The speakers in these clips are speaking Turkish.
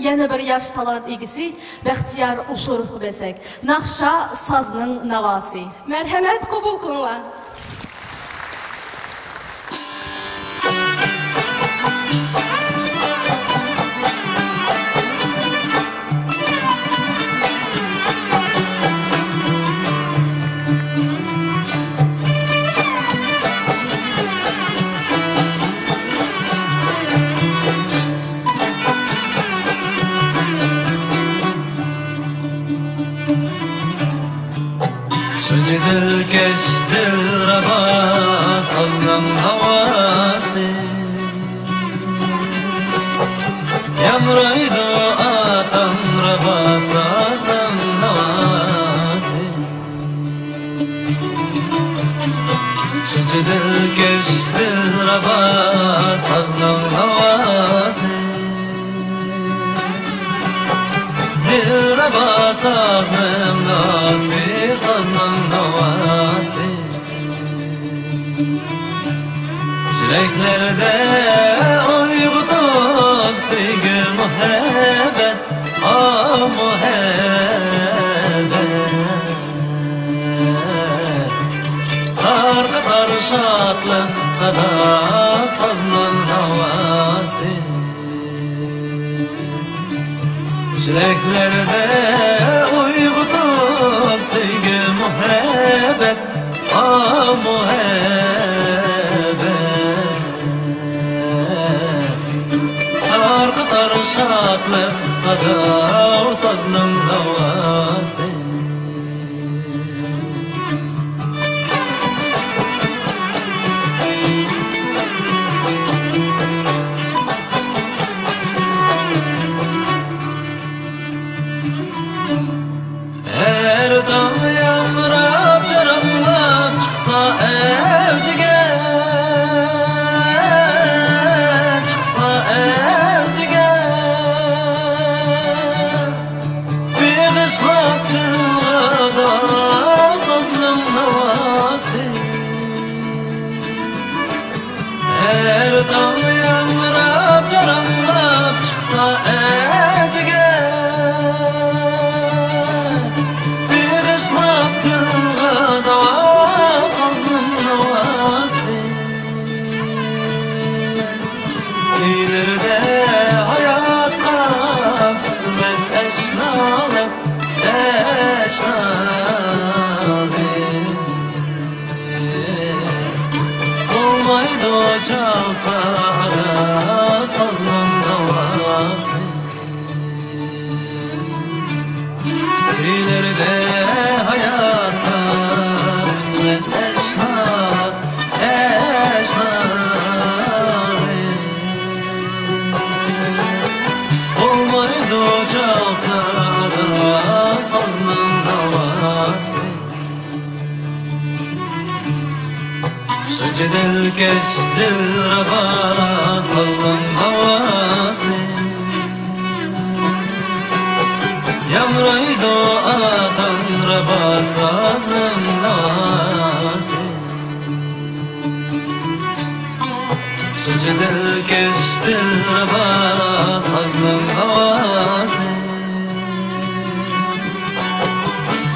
Yana bir yaş talant egisi Bəxtiyar Uşurov besek. Nakşa sazının navasi. Merhamet kabul kılınlar. Dilkeş dilraba sazdan havası Yamraydı atam raba sazdan havası Şunca dilkeş dilraba sazdan havası Dilraba sazdan havası sazdan havası Yüreklerde uygutup sevgi muhabbet Ah muhabbet Tar katar şatlık sada sazdan havası Yüreklerde uygutup sevgi muhabbet Ah muhabbet Tar katar şatlık sada sazdan havası Her dam yamrab caramlab çıksa evcige Çıksa evcige Bir kışlak dünyada sazlım havası Her dam yamrab caramlab çıksa evcige Çalsa da sazlan havası Tüylerde hayatta bitmez eşnab Olmaydı çalsa da sazlan havası Dilkeş dilraba sazdan havası Yamraydı atam raba sazdan havası Dilkeş dilraba sazdan havası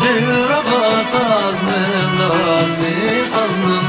Dilraba sazdan havası